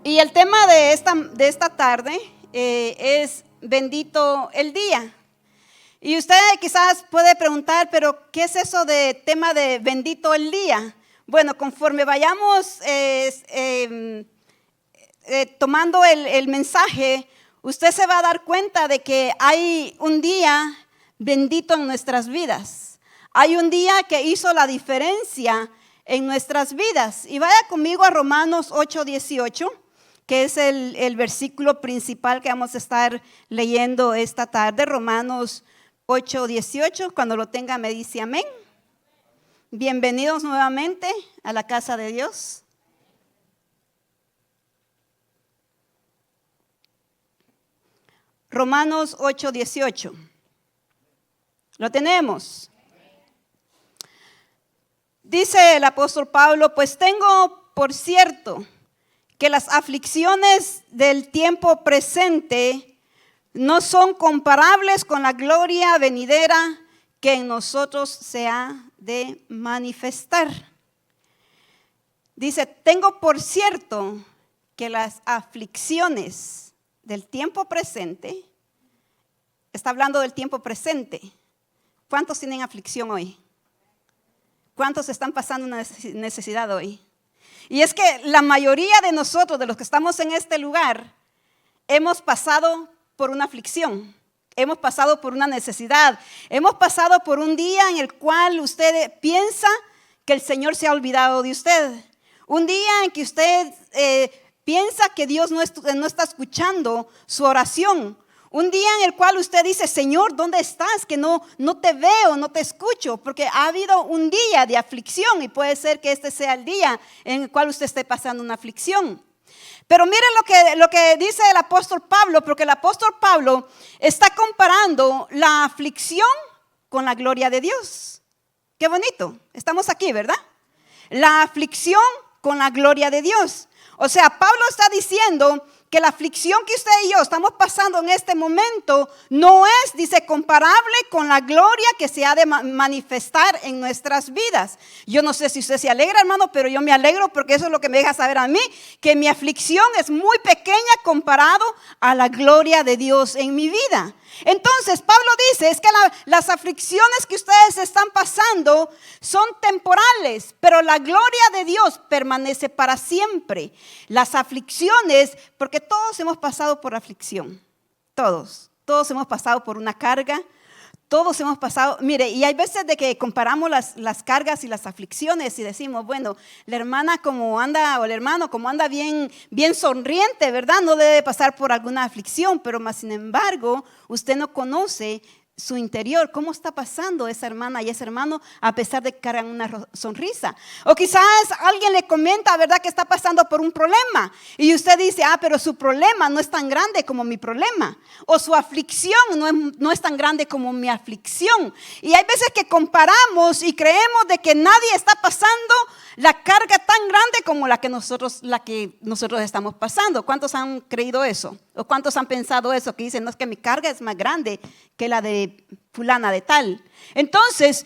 Y el tema de esta tarde es bendito el día. Y usted quizás puede preguntar, pero ¿qué es eso de tema de bendito el día? Bueno, conforme vayamos tomando el mensaje, usted se va a dar cuenta de que hay un día bendito en nuestras vidas. Hay un día que hizo la diferencia en nuestras vidas. Y vaya conmigo a Romanos 8:18, que es el versículo principal que vamos a estar leyendo esta tarde. Romanos 8:18, cuando lo tenga me dice amén. Bienvenidos nuevamente a la casa de Dios. Romanos 8:18. ¿Lo tenemos? Dice el apóstol Pablo, pues tengo por cierto que las aflicciones del tiempo presente no son comparables con la gloria venidera que en nosotros se ha de manifestar. Dice, tengo por cierto que las aflicciones del tiempo presente, está hablando del tiempo presente. ¿Cuántos tienen aflicción hoy? ¿Cuántos están pasando una necesidad hoy? Y es que la mayoría de nosotros, de los que estamos en este lugar, hemos pasado por una aflicción, hemos pasado por una necesidad, hemos pasado por un día en el cual usted piensa que el Señor se ha olvidado de usted. Un día en que usted piensa que Dios no está escuchando su oración. Un día en el cual usted dice, Señor, ¿dónde estás? Que no te veo, no te escucho, porque ha habido un día de aflicción y puede ser que este sea el día en el cual usted esté pasando una aflicción. Pero miren lo que dice el apóstol Pablo, porque el apóstol Pablo está comparando la aflicción con la gloria de Dios. Qué bonito, estamos aquí, ¿verdad? La aflicción con la gloria de Dios. O sea, Pablo está diciendo que la aflicción que usted y yo estamos pasando en este momento no es, dice, comparable con la gloria que se ha de manifestar en nuestras vidas. Yo no sé si usted se alegra, hermano, pero yo me alegro porque eso es lo que me deja saber a mí, que mi aflicción es muy pequeña comparado a la gloria de Dios en mi vida. Entonces, Pablo dice, es que las aflicciones que ustedes están pasando son temporales, pero la gloria de Dios permanece para siempre. Las aflicciones, porque todos hemos pasado por aflicción, todos hemos pasado por una carga, todos hemos pasado, mire, y hay veces de que comparamos las cargas y las aflicciones y decimos, bueno, la hermana como anda, o el hermano como anda bien sonriente, ¿verdad? No debe pasar por alguna aflicción, pero más sin embargo, usted no conoce su interior, cómo está pasando esa hermana y ese hermano a pesar de que cargan una sonrisa. O quizás alguien le comenta, ¿verdad?, que está pasando por un problema y usted dice, pero su problema no es tan grande como mi problema, o su aflicción no es tan grande como mi aflicción. Y hay veces que comparamos y creemos de que nadie está pasando la carga tan grande como la que nosotros estamos pasando. ¿Cuántos han creído eso? ¿O cuántos han pensado eso? Que dicen, no, es que mi carga es más grande que la de fulana de tal. Entonces,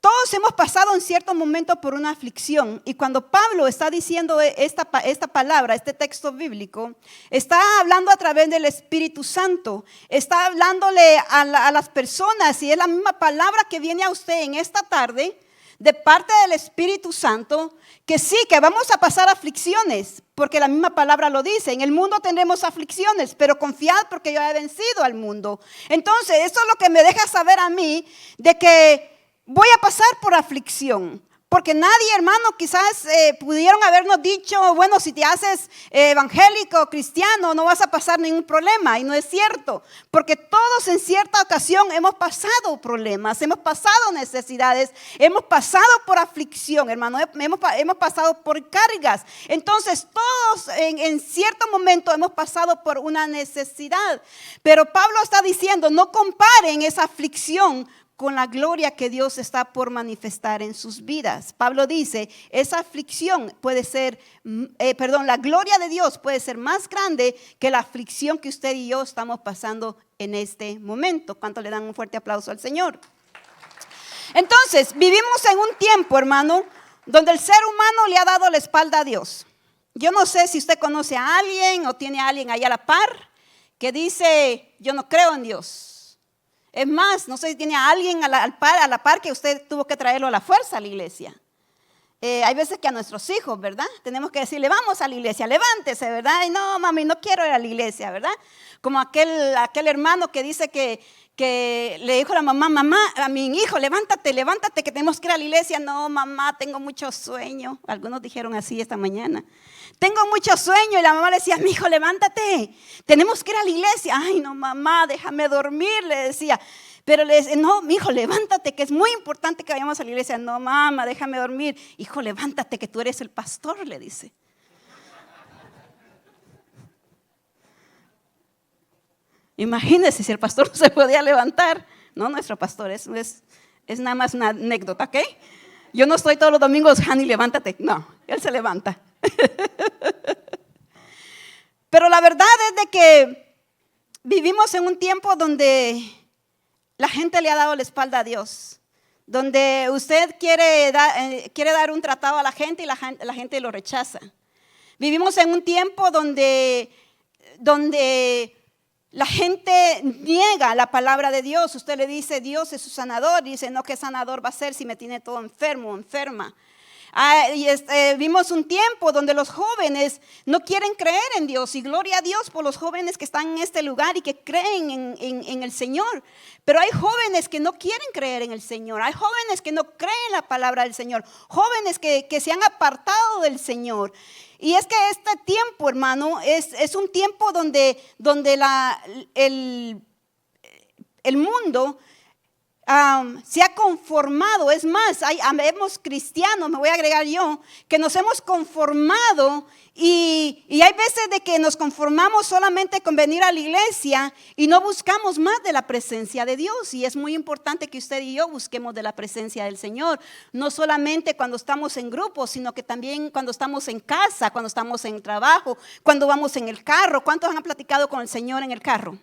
todos hemos pasado en cierto momento por una aflicción. Y cuando Pablo está diciendo esta palabra, este texto bíblico, está hablando a través del Espíritu Santo. Está hablándole a las personas, y es la misma palabra que viene a usted en esta tarde, de parte del Espíritu Santo, que sí, que vamos a pasar aflicciones, porque la misma palabra lo dice. En el mundo tendremos aflicciones, pero confiad porque yo he vencido al mundo. Entonces, eso es lo que me deja saber a mí de que voy a pasar por aflicción. Porque nadie, hermano, quizás pudieron habernos dicho, bueno, si te haces evangélico, cristiano, no vas a pasar ningún problema. Y no es cierto, porque todos en cierta ocasión hemos pasado problemas, hemos pasado necesidades, hemos pasado por aflicción, hermano, hemos pasado por cargas. Entonces, todos en cierto momento hemos pasado por una necesidad. Pero Pablo está diciendo, no comparen esa aflicción con la gloria que Dios está por manifestar en sus vidas. Pablo dice, esa aflicción puede ser, la gloria de Dios puede ser más grande que la aflicción que usted y yo estamos pasando en este momento. ¿Cuánto le dan un fuerte aplauso al Señor? Entonces, vivimos en un tiempo, hermano, donde el ser humano le ha dado la espalda a Dios. Yo no sé si usted conoce a alguien o tiene a alguien ahí a la par que dice, yo no creo en Dios. Es más, no sé si tiene a alguien a la par que usted tuvo que traerlo a la fuerza a la iglesia. Hay veces que a nuestros hijos, ¿verdad? Tenemos que decirle, vamos a la iglesia, levántese, ¿verdad? Y no, mami, no quiero ir a la iglesia, ¿verdad? Como aquel hermano que dice que le dijo a la mamá, a mi hijo, levántate, que tenemos que ir a la iglesia. No, mamá, tengo mucho sueño. Algunos dijeron así esta mañana. Tengo mucho sueño. Y la mamá le decía, mi hijo, levántate, tenemos que ir a la iglesia. Ay, no, mamá, déjame dormir, le decía. Pero le decía, no, mi hijo, levántate, que es muy importante que vayamos a la iglesia. No, mamá, déjame dormir. Hijo, levántate, que tú eres el pastor, le dice. Imagínense si el pastor no se podía levantar. No, nuestro pastor, es nada más una anécdota, ¿ok? Yo no estoy todos los domingos, Hani, levántate. No, él se levanta. Pero la verdad es de que vivimos en un tiempo donde la gente le ha dado la espalda a Dios. Donde usted quiere dar un tratado a la gente y la gente lo rechaza. Vivimos en un tiempo donde la gente niega la palabra de Dios. Usted le dice, Dios es su sanador. Dice, no, ¿qué sanador va a ser si me tiene todo enfermo, enferma? Vimos un tiempo donde los jóvenes no quieren creer en Dios. Y gloria a Dios por los jóvenes que están en este lugar y que creen en el Señor. Pero hay jóvenes que no quieren creer en el Señor. Hay jóvenes que no creen la palabra del Señor. Jóvenes que se han apartado del Señor. Y es que este tiempo, hermano, es un tiempo donde el mundo se ha conformado. Es más, vemos cristianos, me voy a agregar yo, que nos hemos conformado y hay veces de que nos conformamos solamente con venir a la iglesia y no buscamos más de la presencia de Dios. Y es muy importante que usted y yo busquemos de la presencia del Señor, no solamente cuando estamos en grupos, sino que también cuando estamos en casa, cuando estamos en trabajo, cuando vamos en el carro. ¿Cuántos han platicado con el Señor en el carro?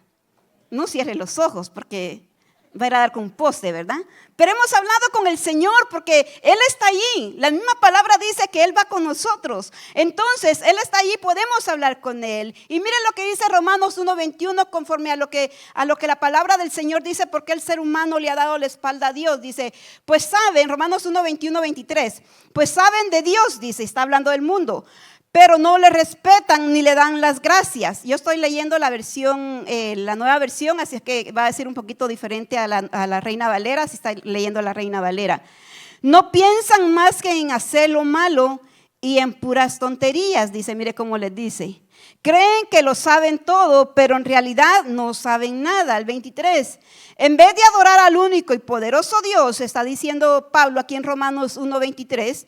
No cierre los ojos porque va a ir a dar con un poste, ¿verdad? Pero hemos hablado con el Señor porque Él está allí. La misma palabra dice que Él va con nosotros. Entonces, Él está allí, podemos hablar con Él. Y miren lo que dice Romanos 1:21 conforme a lo que la palabra del Señor dice, porque el ser humano le ha dado la espalda a Dios. Dice, pues saben, Romanos 1:21-23, pues saben de Dios, dice, está hablando del mundo, pero no le respetan ni le dan las gracias. Yo estoy leyendo la versión, la nueva versión, así es que va a ser un poquito diferente a la Reina Valera, si está leyendo la Reina Valera. No piensan más que en hacer lo malo y en puras tonterías, dice, mire cómo les dice. Creen que lo saben todo, pero en realidad no saben nada. El 23, en vez de adorar al único y poderoso Dios, está diciendo Pablo aquí en Romanos 1:23,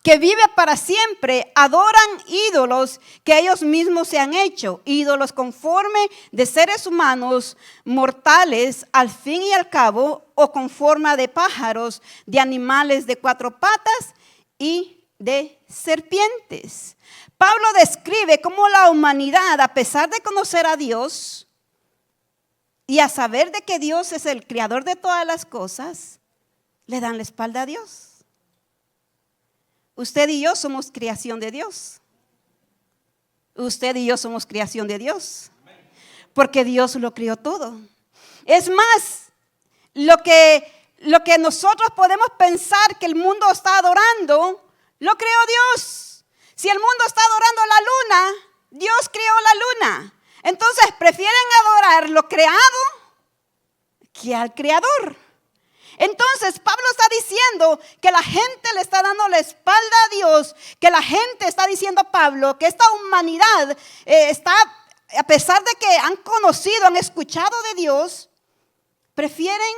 que vive para siempre, adoran ídolos que ellos mismos se han hecho, ídolos conforme de seres humanos mortales al fin y al cabo, o con forma de pájaros, de animales de 4 patas y de serpientes. Pablo describe cómo la humanidad, a pesar de conocer a Dios y a saber de que Dios es el creador de todas las cosas, le dan la espalda a Dios. Usted y yo somos creación de Dios. Usted y yo somos creación de Dios. Porque Dios lo creó todo. Es más, lo que nosotros podemos pensar que el mundo está adorando, lo creó Dios. Si el mundo está adorando la luna, Dios creó la luna. Entonces prefieren adorar lo creado que al creador. Entonces Pablo está diciendo que la gente le está dando la espalda a Dios, que la gente está diciendo a Pablo que esta humanidad está, a pesar de que han conocido, han escuchado de Dios, prefieren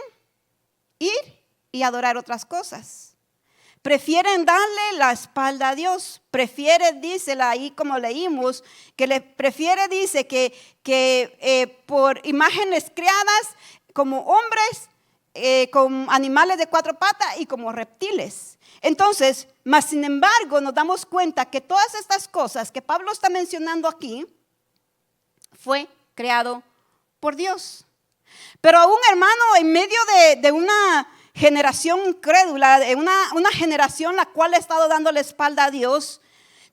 ir y adorar otras cosas. Prefieren darle la espalda a Dios. Prefiere, dice ahí como leímos, dice que por imágenes creadas como hombres, con animales de 4 patas y como reptiles. Entonces, mas sin embargo, nos damos cuenta que todas estas cosas que Pablo está mencionando aquí fue creado por Dios. Pero aún, hermano, en medio de una generación incrédula, de una generación la cual ha estado dando la espalda a Dios,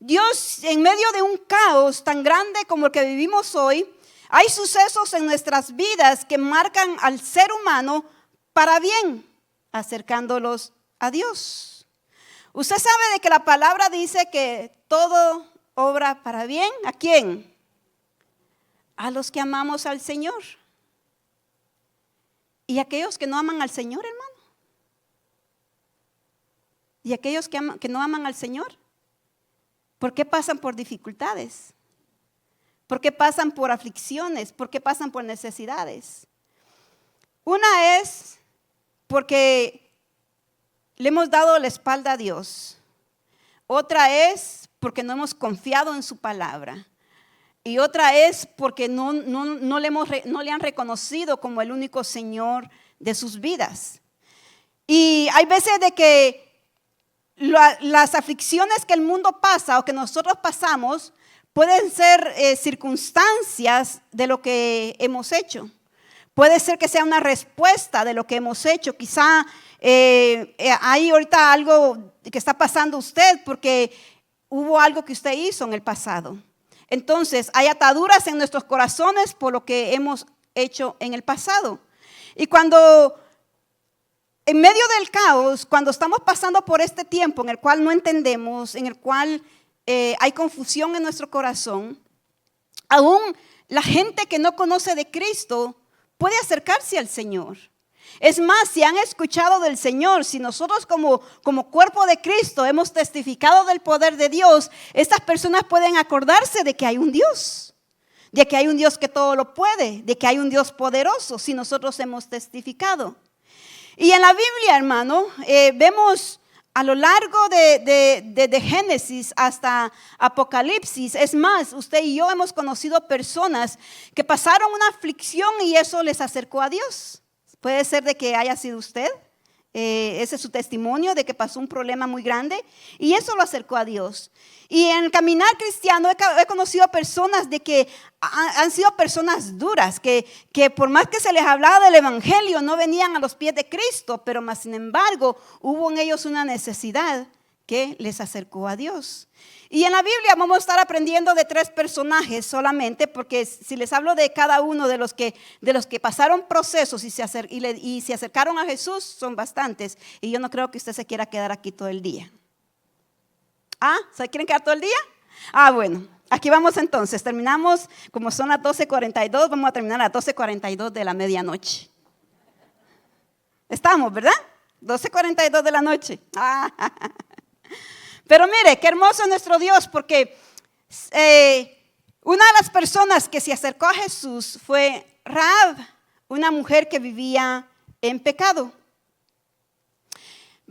Dios, en medio de un caos tan grande como el que vivimos hoy, hay sucesos en nuestras vidas que marcan al ser humano para bien, acercándolos a Dios. Usted sabe de que la palabra dice que todo obra para bien. ¿A quién? A los que amamos al Señor. ¿Y aquellos que no aman al Señor, hermano? ¿Y aquellos que no aman al Señor? ¿Por qué pasan por dificultades? ¿Por qué pasan por aflicciones? ¿Por qué pasan por necesidades? Una es porque le hemos dado la espalda a Dios. Otra es porque no hemos confiado en su palabra. Y otra es porque no le han reconocido como el único Señor de sus vidas. Y hay veces de que las aflicciones que el mundo pasa o que nosotros pasamos pueden ser circunstancias de lo que hemos hecho. Puede ser que sea una respuesta de lo que hemos hecho. Quizá hay ahorita algo que está pasando usted porque hubo algo que usted hizo en el pasado. Entonces, hay ataduras en nuestros corazones por lo que hemos hecho en el pasado. Y cuando, en medio del caos, cuando estamos pasando por este tiempo en el cual no entendemos, en el cual hay confusión en nuestro corazón, aún la gente que no conoce de Cristo puede acercarse al Señor. Es más, si han escuchado del Señor, si nosotros como cuerpo de Cristo hemos testificado del poder de Dios, estas personas pueden acordarse de que hay un Dios, de que hay un Dios que todo lo puede, de que hay un Dios poderoso, si nosotros hemos testificado. Y en la Biblia, hermano, vemos a lo largo de Génesis hasta Apocalipsis. Es más, usted y yo hemos conocido personas que pasaron una aflicción y eso les acercó a Dios. Puede ser de que haya sido usted, ese es su testimonio de que pasó un problema muy grande y eso lo acercó a Dios. Y en el caminar cristiano he conocido personas de que han sido personas duras, que por más que se les hablaba del evangelio no venían a los pies de Cristo, pero más sin embargo hubo en ellos una necesidad que les acercó a Dios. Y en la Biblia vamos a estar aprendiendo de 3 personajes solamente, porque si les hablo de cada uno de los que pasaron procesos y se acercaron a Jesús, son bastantes. Y yo no creo que usted se quiera quedar aquí todo el día. ¿Se quieren quedar todo el día? Bueno, aquí vamos entonces. Terminamos, como son las 12:42, vamos a terminar a las 12:42 de la medianoche. Estamos, ¿verdad? 12:42 de la noche. Pero mire, qué hermoso es nuestro Dios, porque una de las personas que se acercó a Jesús fue Rahab, una mujer que vivía en pecado.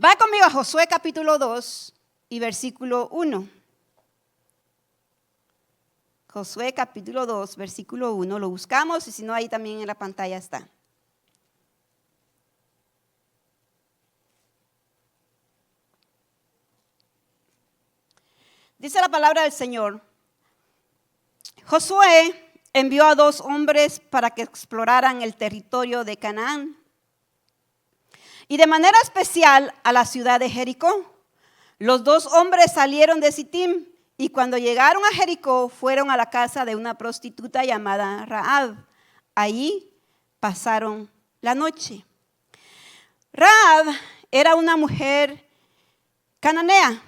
Va conmigo a Josué capítulo 2 y versículo 1. Josué capítulo 2, versículo 1, lo buscamos y si no ahí también en la pantalla está. Dice la palabra del Señor: Josué envió a 2 hombres para que exploraran el territorio de Canaán y de manera especial a la ciudad de Jericó. Los 2 hombres salieron de Sittim y cuando llegaron a Jericó fueron a la casa de una prostituta llamada Rahab. Allí pasaron la noche. Rahab era una mujer cananea.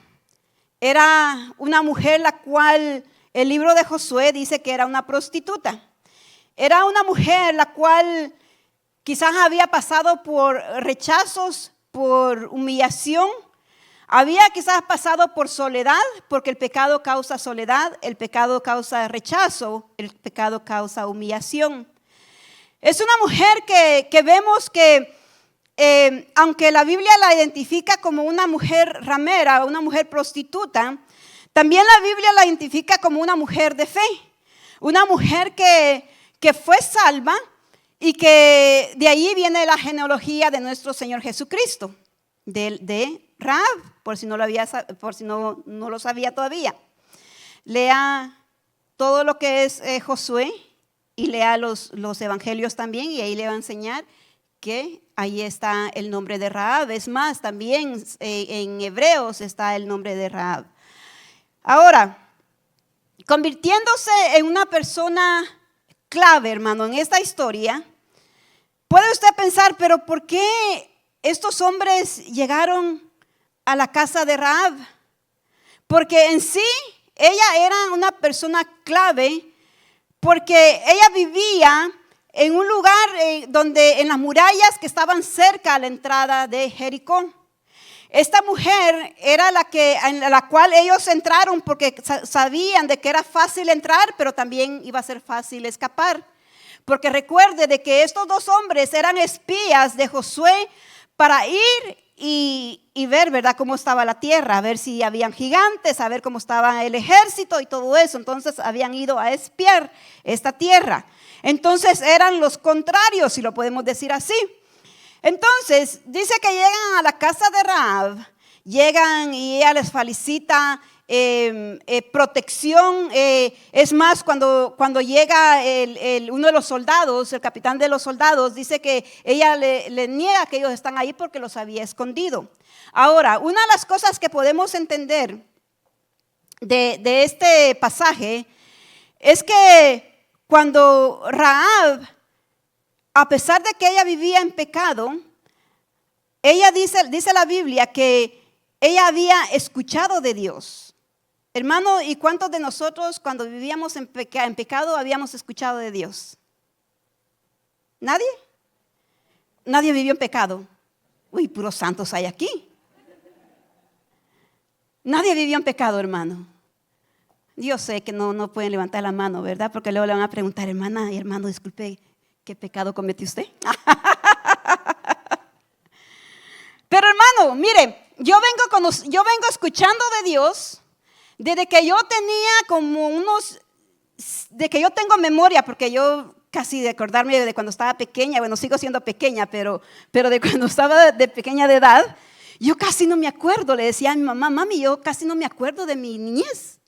Era una mujer la cual el libro de Josué dice que era una prostituta. Era una mujer la cual quizás había pasado por rechazos, por humillación. Había quizás pasado por soledad, porque el pecado causa soledad, el pecado causa rechazo, el pecado causa humillación. Es una mujer que vemos que aunque la Biblia la identifica como una mujer ramera, una mujer prostituta, también la Biblia la identifica como una mujer de fe, una mujer que fue salva y que de ahí viene la genealogía de nuestro Señor Jesucristo, de Rahab, por si no lo sabía todavía. Lea todo lo que es Josué y lea los evangelios también y ahí le va a enseñar que ahí está el nombre de Rahab. Es más, también en Hebreos está el nombre de Rahab. Ahora, convirtiéndose en una persona clave, hermano, en esta historia, puede usted pensar, pero ¿por qué estos hombres llegaron a la casa de Rahab? Porque en sí, ella era una persona clave, porque ella vivía en un lugar donde en las murallas que estaban cerca a la entrada de Jericó. Esta mujer era en la cual ellos entraron porque sabían de que era fácil entrar, pero también iba a ser fácil escapar. Porque recuerde de que estos dos hombres eran espías de Josué para ir y ver, ¿verdad?, cómo estaba la tierra, a ver si habían gigantes, a ver cómo estaba el ejército y todo eso. Entonces habían ido a espiar esta tierra. Entonces eran los contrarios, si lo podemos decir así. Entonces, dice que llegan a la casa de Rahab, llegan y ella les felicita protección. Es más, cuando llega uno de los soldados, el capitán de los soldados, dice que ella le niega que ellos están ahí porque los había escondido. Ahora, una de las cosas que podemos entender de este pasaje es que cuando Rahab, a pesar de que ella vivía en pecado, ella dice la Biblia que ella había escuchado de Dios. Hermano, ¿y cuántos de nosotros cuando vivíamos en pecado habíamos escuchado de Dios? ¿Nadie? Nadie vivió en pecado. Uy, puros santos hay aquí. Nadie vivió en pecado, hermano. Yo sé que no pueden levantar la mano, ¿verdad? Porque luego le van a preguntar, hermana y hermano, disculpe, ¿qué pecado cometió usted? Pero hermano, mire, yo vengo escuchando de Dios desde que yo tenía de que yo tengo memoria, porque yo casi de acordarme de cuando estaba pequeña, bueno, sigo siendo pequeña, pero de cuando estaba de pequeña de edad, yo casi no me acuerdo. Le decía a mi mamá, mami, yo casi no me acuerdo de mi niñez.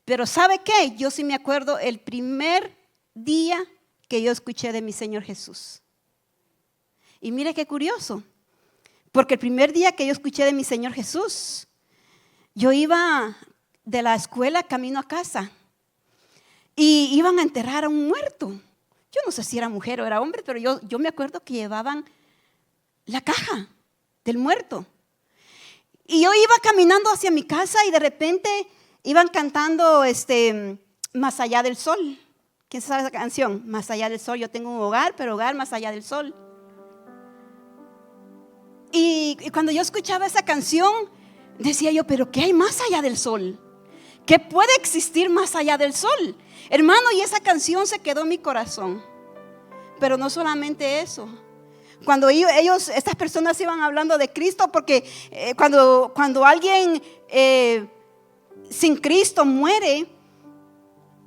Pero ¿sabe qué? Yo sí me acuerdo el primer día que yo escuché de mi Señor Jesús. Y mire qué curioso, porque el primer día que yo escuché de mi Señor Jesús, yo iba de la escuela camino a casa y iban a enterrar a un muerto. Yo no sé si era mujer o era hombre, pero yo me acuerdo que llevaban la caja del muerto. Y yo iba caminando hacia mi casa y de repente iban cantando Más allá del sol. ¿Quién sabe esa canción? Más allá del sol. Yo tengo un hogar, pero hogar más allá del sol. Y cuando yo escuchaba esa canción, decía yo, pero ¿qué hay más allá del sol? ¿Qué puede existir más allá del sol? Hermano, y esa canción se quedó en mi corazón. Pero no solamente eso. Cuando estas personas iban hablando de Cristo, porque cuando alguien sin Cristo muere,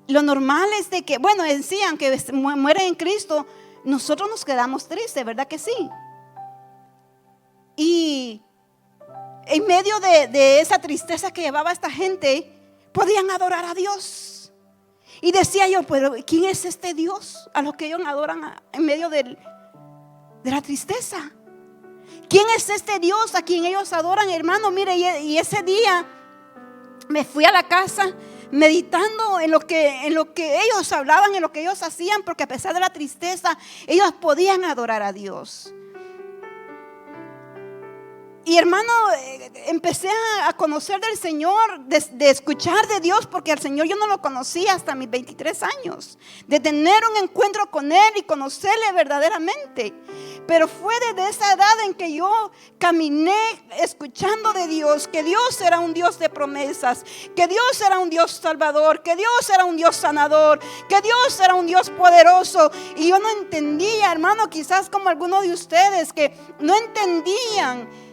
lo normal es de que, bueno, en sí, aunque muere en Cristo, nosotros nos quedamos tristes, ¿verdad que sí? Y en medio de esa tristeza que llevaba esta gente, podían adorar a Dios. Y decía yo, pero ¿quién es este Dios a los que ellos adoran en medio de la tristeza? ¿Quién es este Dios a quien ellos adoran, hermano? Mire, y ese día me fui a la casa meditando en lo que ellos hablaban, en lo que ellos hacían, porque a pesar de la tristeza, ellos podían adorar a Dios. Y hermano, empecé a conocer del Señor, de escuchar de Dios, porque al Señor yo no lo conocía hasta mis 23 años, de tener un encuentro con Él y conocerle verdaderamente. Pero fue desde esa edad en que yo caminé escuchando de Dios, que Dios era un Dios de promesas, que Dios era un Dios salvador, que Dios era un Dios sanador, que Dios era un Dios poderoso. Y yo no entendía, hermano, quizás como algunos de ustedes que no entendían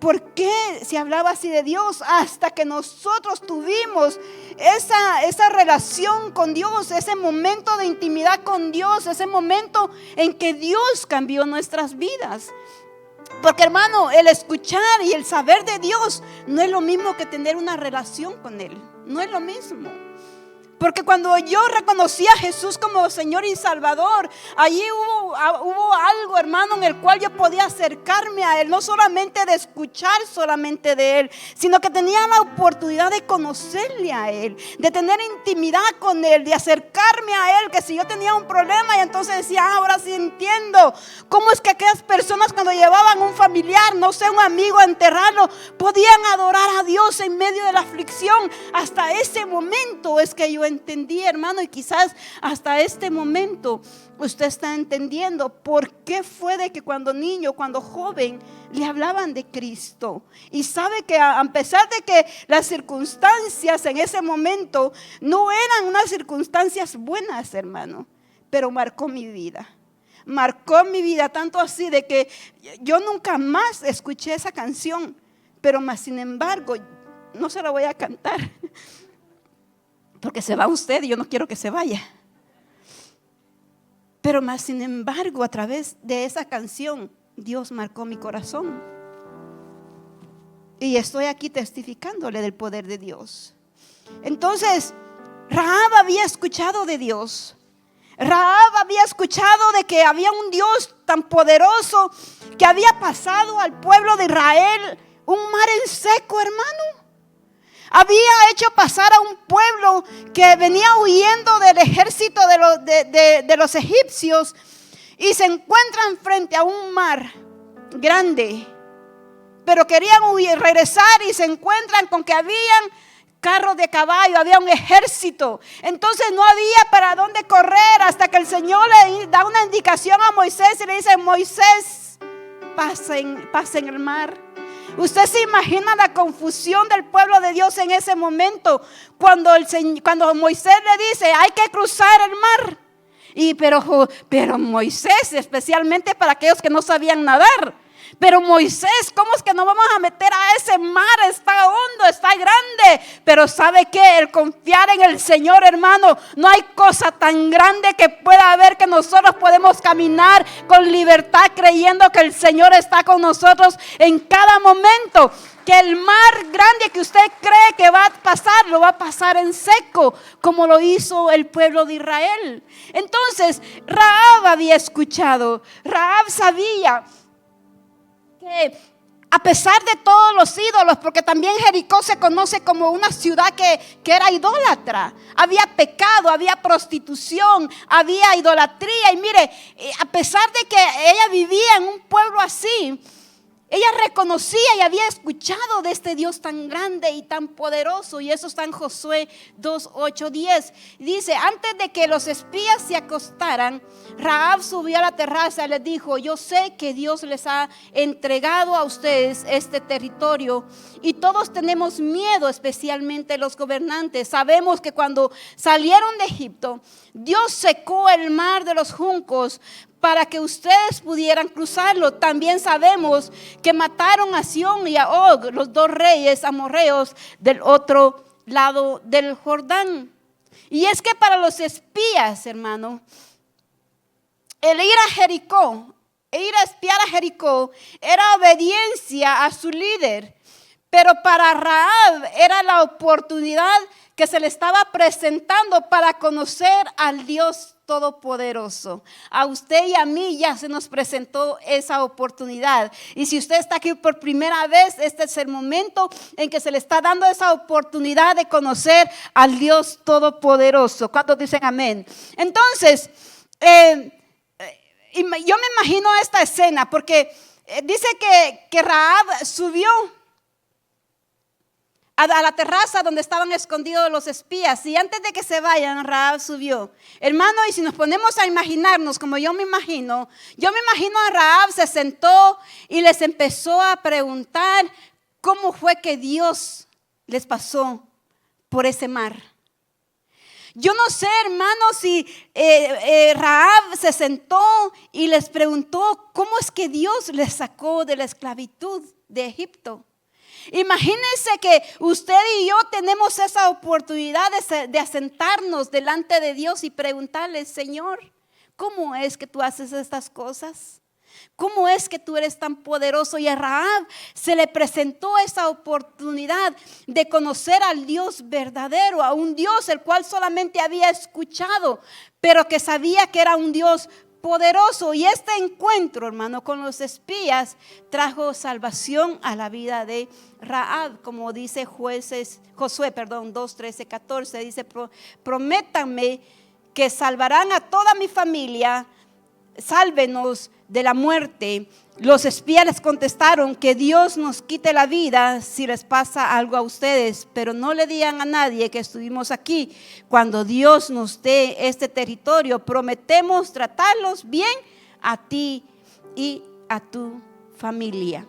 ¿por qué se hablaba así de Dios? Hasta que nosotros tuvimos esa relación con Dios, ese momento de intimidad con Dios, ese momento en que Dios cambió nuestras vidas. Porque hermano, el escuchar y el saber de Dios no es lo mismo que tener una relación con Él. No es lo mismo. Porque cuando yo reconocí a Jesús como Señor y Salvador, allí hubo hubo algo, hermano, en el cual yo podía acercarme a Él, no solamente de escuchar solamente de Él, sino que tenía la oportunidad de conocerle a Él, de tener intimidad con Él, de acercarme a Él, que si yo tenía un problema y entonces decía, ahora sí entiendo cómo es que aquellas personas cuando llevaban un familiar, no sé, un amigo a enterrarlo, podían adorar a Dios en medio de la aflicción. Hasta ese momento es que yo entendí, hermano, y quizás hasta este momento usted está entendiendo por qué fue de que cuando niño, cuando joven, le hablaban de Cristo. Y sabe que a pesar de que las circunstancias en ese momento no eran unas circunstancias buenas, hermano, pero marcó mi vida. Marcó mi vida, tanto así de que yo nunca más escuché esa canción, pero más sin embargo, no se la voy a cantar, porque se va usted y yo no quiero que se vaya. Pero más sin embargo, a través de esa canción, Dios marcó mi corazón. Y estoy aquí testificándole del poder de Dios. Entonces, Rahab había escuchado de Dios. Rahab había escuchado de que había un Dios tan poderoso que había pasado al pueblo de Israel un mar en seco, hermano. Había hecho pasar a un pueblo que venía huyendo del ejército de los egipcios y se encuentran frente a un mar grande, pero querían huir, regresar, y se encuentran con que habían carros de caballo, había un ejército. Entonces no había para dónde correr hasta que el Señor le da una indicación a Moisés y le dice: Moisés, pasen el mar. Usted se imagina la confusión del pueblo de Dios en ese momento, cuando Moisés le dice: hay que cruzar el mar. Pero Moisés, especialmente para aquellos que no sabían nadar, pero Moisés, ¿cómo es que nos vamos a meter a ese mar? Está hondo, está grande. Pero ¿sabe qué? El confiar en el Señor, hermano, no hay cosa tan grande que pueda haber que nosotros podemos caminar con libertad, creyendo que el Señor está con nosotros en cada momento. Que el mar grande que usted cree que va a pasar, lo va a pasar en seco, como lo hizo el pueblo de Israel. Entonces, Rahab había escuchado, Rahab sabía que a pesar de todos los ídolos, porque también Jericó se conoce como una ciudad que era idólatra, había pecado, había prostitución, había idolatría. Y mire, a pesar de que ella vivía en un pueblo así, ella reconocía y había escuchado de este Dios tan grande y tan poderoso. Y eso está en Josué 2, 8, 10. Dice: antes de que los espías se acostaran, Rahab subió a la terraza y les dijo: yo sé que Dios les ha entregado a ustedes este territorio y todos tenemos miedo, especialmente los gobernantes. Sabemos que cuando salieron de Egipto, Dios secó el mar de los juncos para que ustedes pudieran cruzarlo. También sabemos que mataron a Sihón y a Og, los dos reyes amorreos, del otro lado del Jordán. Y es que para los espías, hermano, el ir a Jericó, ir a espiar a Jericó, era obediencia a su líder. Pero para Rahab era la oportunidad que se le estaba presentando para conocer al Dios Todopoderoso. A usted y a mí ya se nos presentó esa oportunidad. Y si usted está aquí por primera vez, este es el momento en que se le está dando esa oportunidad de conocer al Dios Todopoderoso. ¿Cuántos dicen amén? Entonces, yo me imagino esta escena, porque dice que Rahab subió a la terraza donde estaban escondidos los espías, y antes de que se vayan, Rahab subió. Hermano, y si nos ponemos a imaginarnos como yo me imagino a Rahab se sentó y les empezó a preguntar cómo fue que Dios les pasó por ese mar. Yo no sé, hermano, si Rahab se sentó y les preguntó cómo es que Dios les sacó de la esclavitud de Egipto. Imagínense que usted y yo tenemos esa oportunidad de asentarnos delante de Dios y preguntarle: Señor, ¿cómo es que tú haces estas cosas? ¿Cómo es que tú eres tan poderoso? Y a Rahab se le presentó esa oportunidad de conocer al Dios verdadero, a un Dios el cual solamente había escuchado, pero que sabía que era un Dios poderoso. Y este encuentro, hermano, con los espías trajo salvación a la vida de Rahab, como dice Josué 2, 13, 14. Dice: prométanme que salvarán a toda mi familia, sálvenos de la muerte. Los espías les contestaron: que Dios nos quite la vida si les pasa algo a ustedes, pero no le digan a nadie que estuvimos aquí. Cuando Dios nos dé este territorio, prometemos tratarlos bien a ti y a tu familia.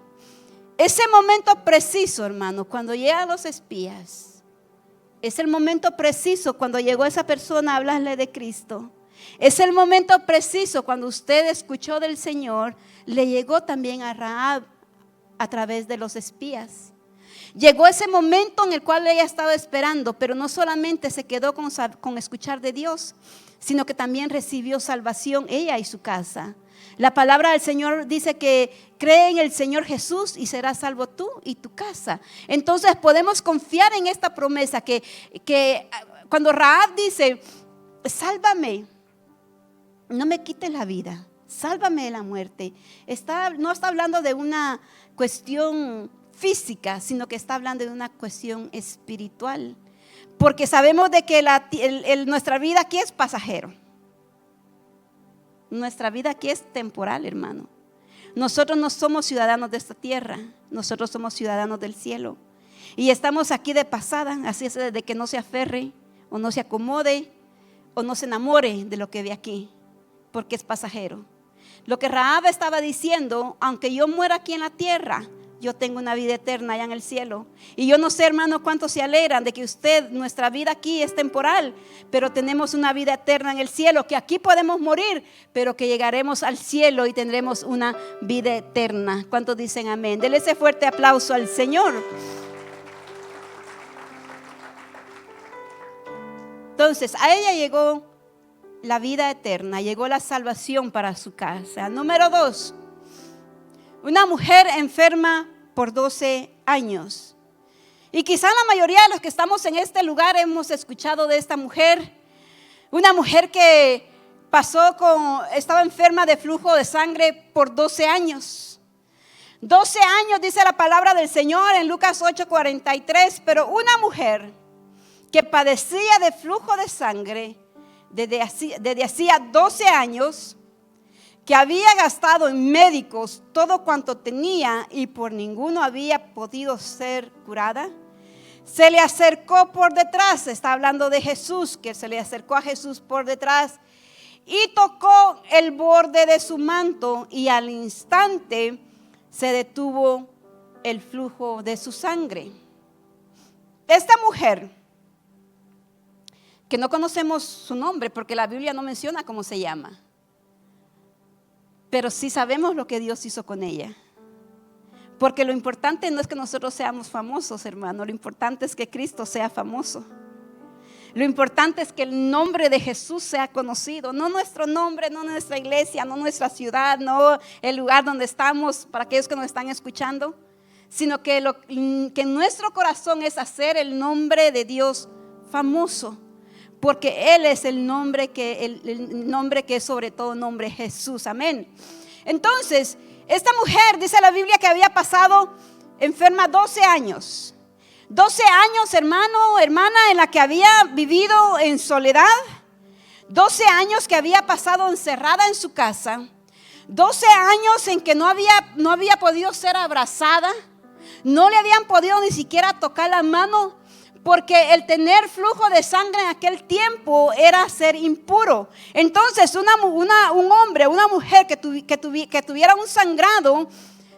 Ese momento preciso, hermano, cuando llegan los espías, es el momento preciso cuando llegó esa persona a hablarle de Cristo. Es el momento preciso cuando usted escuchó del Señor. Le llegó también a Rahab a través de los espías. Llegó ese momento en el cual ella estaba esperando, pero no solamente se quedó con escuchar de Dios, sino que también recibió salvación ella y su casa. La palabra del Señor dice que cree en el Señor Jesús y serás salvo tú y tu casa. Entonces podemos confiar en esta promesa que cuando Rahab dice: sálvame, no me quites la vida, sálvame de la muerte. No está hablando de una cuestión física, sino que está hablando de una cuestión espiritual. Porque sabemos de que nuestra vida aquí es pasajero. Nuestra vida aquí es temporal, hermano. Nosotros no somos ciudadanos de esta tierra, nosotros somos ciudadanos del cielo. Y estamos aquí de pasada, así es, de que no se aferre o no se acomode o no se enamore de lo que ve aquí, porque es pasajero. Lo que Rahab estaba diciendo: aunque yo muera aquí en la tierra, yo tengo una vida eterna allá en el cielo. Y yo no sé, hermano, cuántos se alegran de que nuestra vida aquí es temporal, pero tenemos una vida eterna en el cielo, que aquí podemos morir, pero que llegaremos al cielo y tendremos una vida eterna. ¿Cuántos dicen amén? Denle ese fuerte aplauso al Señor. Entonces, a ella llegó la vida eterna, llegó la salvación para su casa. Número 2, una mujer enferma por 12 años. Y quizá la mayoría de los que estamos en este lugar hemos escuchado de esta mujer. Una mujer que estaba enferma de flujo de sangre por 12 años. 12 años dice la palabra del Señor en Lucas 8:43. Pero una mujer que padecía de flujo de sangre desde hacía 12 años, que había gastado en médicos todo cuanto tenía y por ninguno había podido ser curada, se le acercó por detrás. Está hablando de Jesús, que se le acercó a Jesús por detrás y tocó el borde de su manto, y al instante se detuvo el flujo de su sangre. Esta mujer, que no conocemos su nombre porque la Biblia no menciona cómo se llama, pero sí sabemos lo que Dios hizo con ella. Porque lo importante no es que nosotros seamos famosos, hermano. Lo importante es que Cristo sea famoso. Lo importante es que el nombre de Jesús sea conocido. No nuestro nombre, no nuestra iglesia, no nuestra ciudad, no el lugar donde estamos, para aquellos que nos están escuchando, sino que en nuestro corazón es hacer el nombre de Dios famoso. Porque Él es el nombre que es sobre todo nombre, Jesús. Amén. Entonces, esta mujer, dice la Biblia, que había pasado enferma 12 años. 12 años, hermano, hermana, en la que había vivido en soledad. 12 años que había pasado encerrada en su casa. 12 años en que no había podido ser abrazada. No le habían podido ni siquiera tocar la mano, porque el tener flujo de sangre en aquel tiempo era ser impuro. Entonces un hombre, una mujer que tuviera un sangrado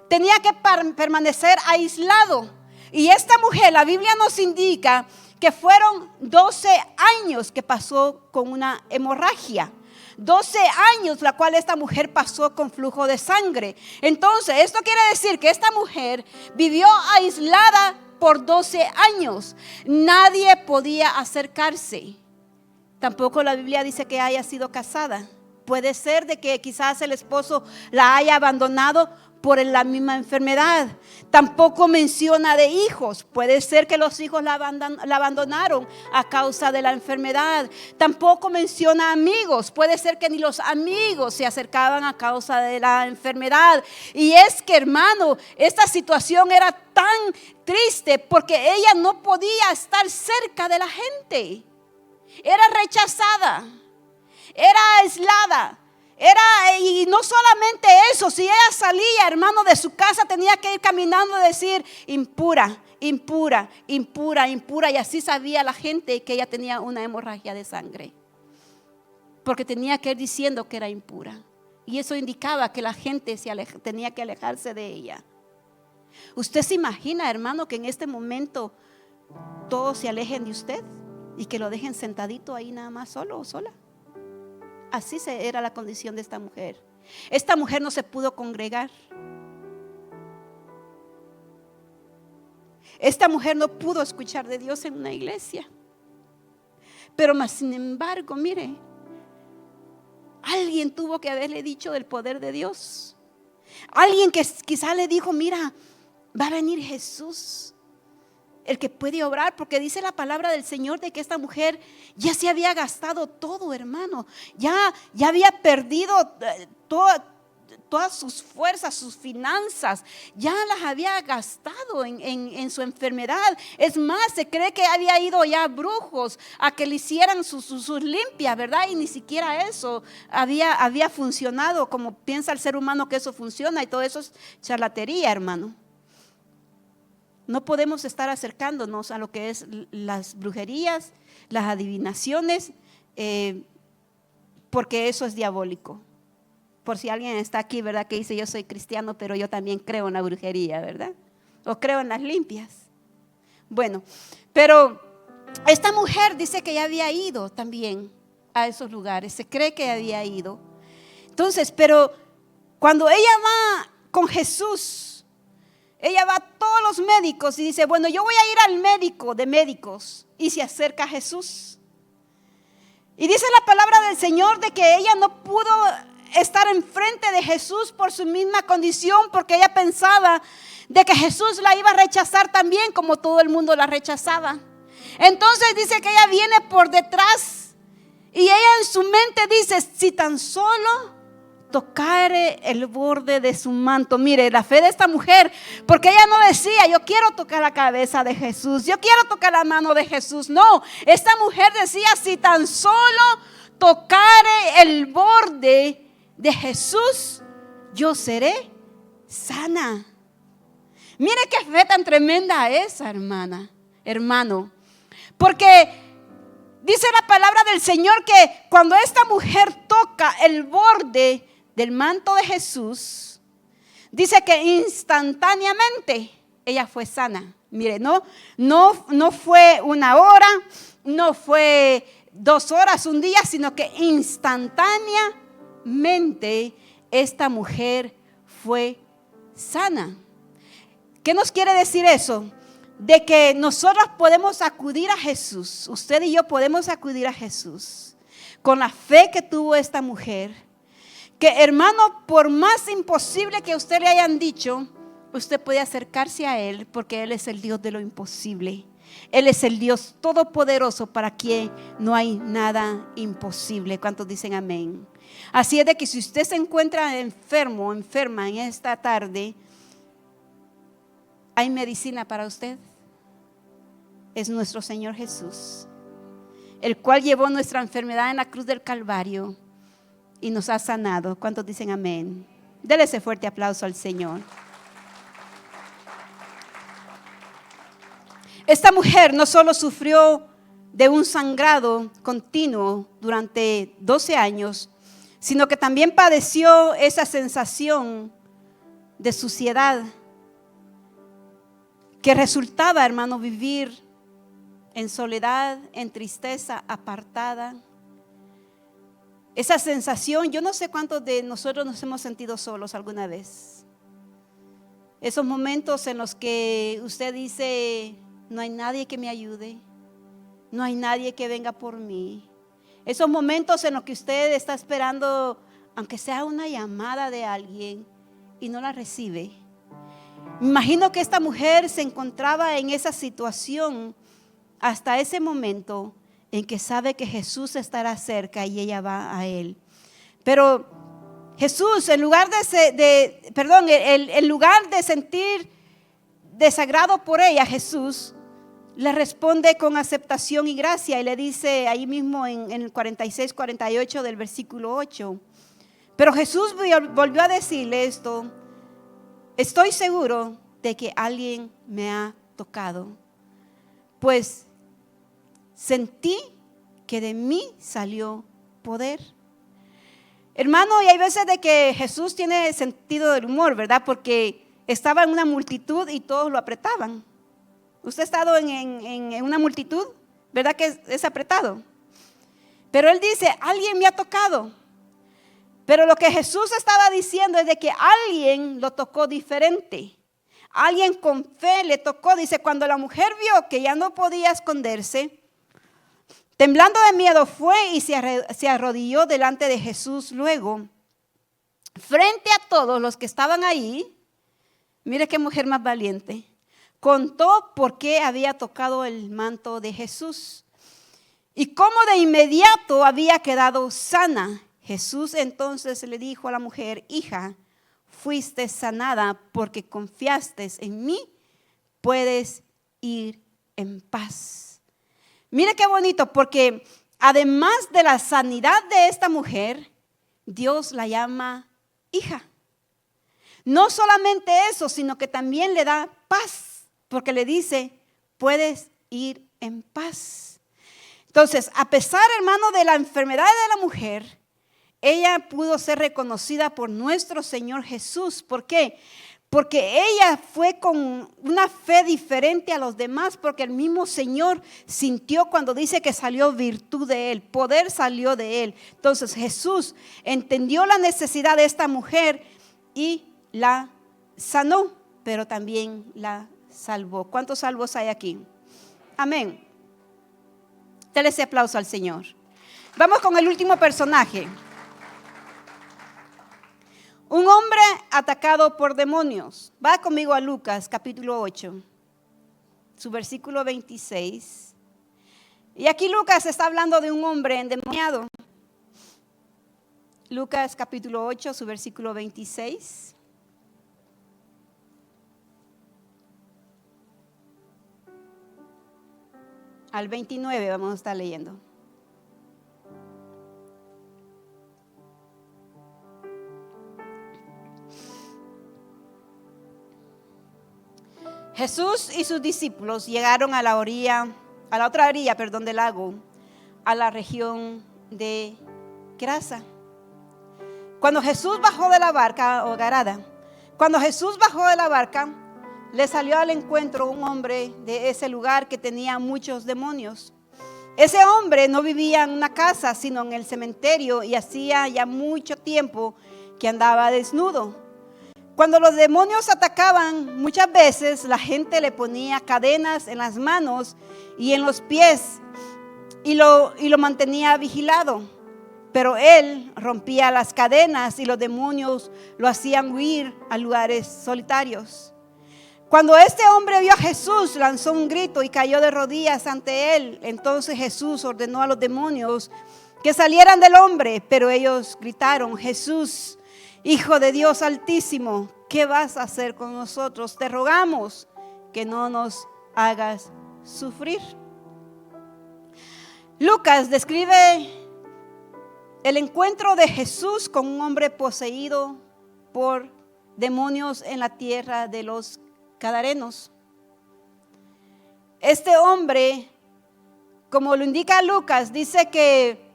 tenía que permanecer aislado. Y esta mujer, la Biblia nos indica que fueron 12 años que pasó con una hemorragia. 12 años la cual esta mujer pasó con flujo de sangre. Entonces esto quiere decir que esta mujer vivió aislada por 12 años. Nadie podía acercarse. Tampoco la Biblia dice que haya sido casada. Puede ser de que quizás el esposo la haya abandonado por la misma enfermedad. Tampoco menciona de hijos. Puede ser que los hijos la abandonaron a causa de la enfermedad. Tampoco menciona amigos. Puede ser que ni los amigos se acercaban a causa de la enfermedad. Y es que, hermano, esta situación era tan triste porque ella no podía estar cerca de la gente. Era rechazada, era aislada. Y no solamente eso, si ella salía, hermano, de su casa, tenía que ir caminando y decir impura, impura, impura, impura. Y así sabía la gente que ella tenía una hemorragia de sangre, porque tenía que ir diciendo que era impura. Y eso indicaba que la gente tenía que alejarse de ella. ¿Usted se imagina, hermano, que en este momento todos se alejen de usted y que lo dejen sentadito ahí nada más solo o sola? Así era la condición de esta mujer. Esta mujer no se pudo congregar. Esta mujer no pudo escuchar de Dios en una iglesia. Pero más sin embargo, mire, alguien tuvo que haberle dicho del poder de Dios. Alguien que quizá le dijo, mira, va a venir Jesús, el que puede obrar, porque dice la palabra del Señor de que esta mujer ya se había gastado todo, hermano. Ya había perdido todas sus fuerzas, sus finanzas. Ya las había gastado en su enfermedad. Es más, se cree que había ido ya a brujos a que le hicieran sus limpias, ¿verdad? Y ni siquiera eso había funcionado como piensa el ser humano que eso funciona. Y todo eso es charlatería, hermano. No podemos estar acercándonos a lo que es las brujerías, las adivinaciones, porque eso es diabólico. Por si alguien está aquí, ¿verdad? Que dice yo soy cristiano, pero yo también creo en la brujería, ¿verdad? O creo en las limpias. Bueno, pero esta mujer dice que ya había ido también a esos lugares. Se cree que había ido. Entonces, pero cuando ella va con Jesús, ella va a todos los médicos y dice, bueno, yo voy a ir al médico de médicos. Y se acerca a Jesús. Y dice la palabra del Señor de que ella no pudo estar enfrente de Jesús por su misma condición, porque ella pensaba de que Jesús la iba a rechazar también como todo el mundo la rechazaba. Entonces dice que ella viene por detrás y ella en su mente dice, si tan solo tocare el borde de su manto. Mire, la fe de esta mujer, porque ella no decía, yo quiero tocar la cabeza de Jesús, yo quiero tocar la mano de Jesús. No, esta mujer decía, si tan solo tocare el borde de Jesús, yo seré sana. Mire qué fe tan tremenda esa, hermano, porque dice la palabra del Señor que cuando esta mujer toca el borde del manto de Jesús, dice que instantáneamente ella fue sana. Mire, no fue una hora, no fue 2 horas, un día, sino que instantáneamente esta mujer fue sana. ¿Qué nos quiere decir eso? De que nosotros podemos acudir a Jesús, usted y yo podemos acudir a Jesús con la fe que tuvo esta mujer. Que hermano, por más imposible que a usted le hayan dicho, usted puede acercarse a Él, porque Él es el Dios de lo imposible. Él es el Dios todopoderoso para quien no hay nada imposible. ¿Cuántos dicen amén? Así es de que si usted se encuentra enfermo o enferma en esta tarde, ¿hay medicina para usted? Es nuestro Señor Jesús, el cual llevó nuestra enfermedad en la cruz del Calvario y nos ha sanado. ¿Cuántos dicen amén? Dele ese fuerte aplauso al Señor. Esta mujer no solo sufrió de un sangrado continuo durante 12 años, sino que también padeció esa sensación de suciedad que resultaba, hermano, vivir en soledad, en tristeza, apartada. Esa sensación, yo no sé cuántos de nosotros nos hemos sentido solos alguna vez. Esos momentos en los que usted dice, no hay nadie que me ayude, no hay nadie que venga por mí. Esos momentos en los que usted está esperando, aunque sea una llamada de alguien, y no la recibe. Me imagino que esta mujer se encontraba en esa situación hasta ese momento en que sabe que Jesús estará cerca y ella va a él. Pero Jesús, en lugar de sentir desagrado por ella, Jesús le responde con aceptación y gracia y le dice ahí mismo en el 46-48 del versículo 8. Pero Jesús volvió a decirle esto: estoy seguro de que alguien me ha tocado, pues sentí que de mí salió poder. Hermano, y hay veces de que Jesús tiene sentido del humor, ¿verdad? Porque estaba en una multitud y todos lo apretaban. ¿Usted ha estado en una multitud? ¿Verdad que es apretado? Pero él dice, alguien me ha tocado. Pero lo que Jesús estaba diciendo es de que alguien lo tocó diferente. Alguien con fe le tocó. Dice, cuando la mujer vio que ya no podía esconderse, temblando de miedo fue y se arrodilló delante de Jesús. Luego, frente a todos los que estaban ahí, mire qué mujer más valiente, contó por qué había tocado el manto de Jesús y cómo de inmediato había quedado sana. Jesús entonces le dijo a la mujer, hija, fuiste sanada porque confiaste en mí, puedes ir en paz. Mire qué bonito, porque además de la sanidad de esta mujer, Dios la llama hija. No solamente eso, sino que también le da paz, porque le dice, puedes ir en paz. Entonces, a pesar, hermano, de la enfermedad de la mujer, ella pudo ser reconocida por nuestro Señor Jesús. ¿Por qué? Porque ella fue con una fe diferente a los demás, porque el mismo Señor sintió cuando dice que salió virtud de él, poder salió de él. Entonces Jesús entendió la necesidad de esta mujer y la sanó, pero también la salvó. ¿Cuántos salvos hay aquí? Amén. Dele ese aplauso al Señor. Vamos con el último personaje. Un hombre atacado por demonios. Va conmigo a Lucas capítulo 8, su versículo 26. Y aquí Lucas está hablando de un hombre endemoniado. Lucas capítulo 8, su versículo 26. Al 29 vamos a estar leyendo. Jesús y sus discípulos llegaron a la otra orilla del lago, a la región de Gerasa. Cuando Jesús bajó de la barca, le salió al encuentro un hombre de ese lugar que tenía muchos demonios. Ese hombre no vivía en una casa, sino en el cementerio, y hacía ya mucho tiempo que andaba desnudo. Cuando los demonios atacaban, muchas veces la gente le ponía cadenas en las manos y en los pies y lo mantenía vigilado. Pero él rompía las cadenas y los demonios lo hacían huir a lugares solitarios. Cuando este hombre vio a Jesús, lanzó un grito y cayó de rodillas ante él. Entonces Jesús ordenó a los demonios que salieran del hombre, pero ellos gritaron, Jesús, Hijo de Dios Altísimo, ¿qué vas a hacer con nosotros? Te rogamos que no nos hagas sufrir. Lucas describe el encuentro de Jesús con un hombre poseído por demonios en la tierra de los Gadarenos. Este hombre, como lo indica Lucas, dice que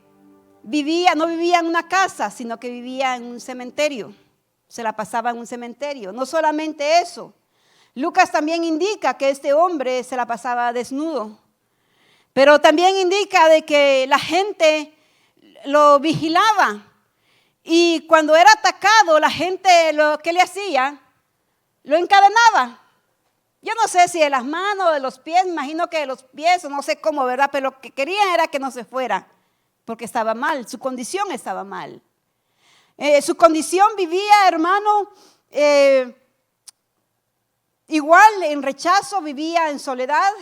no vivía en una casa, sino que vivía en un cementerio. Se la pasaba en un cementerio. No solamente eso, Lucas también indica que este hombre se la pasaba desnudo. Pero también indica de que la gente lo vigilaba. Y cuando era atacado, la gente ¿qué le hacía? Lo encadenaba. Yo no sé si de las manos o de los pies, me imagino que de los pies o no sé cómo, ¿verdad? Pero lo que querían era que no se fuera, porque estaba mal, su condición estaba mal. Su condición vivía, hermano, igual en rechazo, vivía en soledad.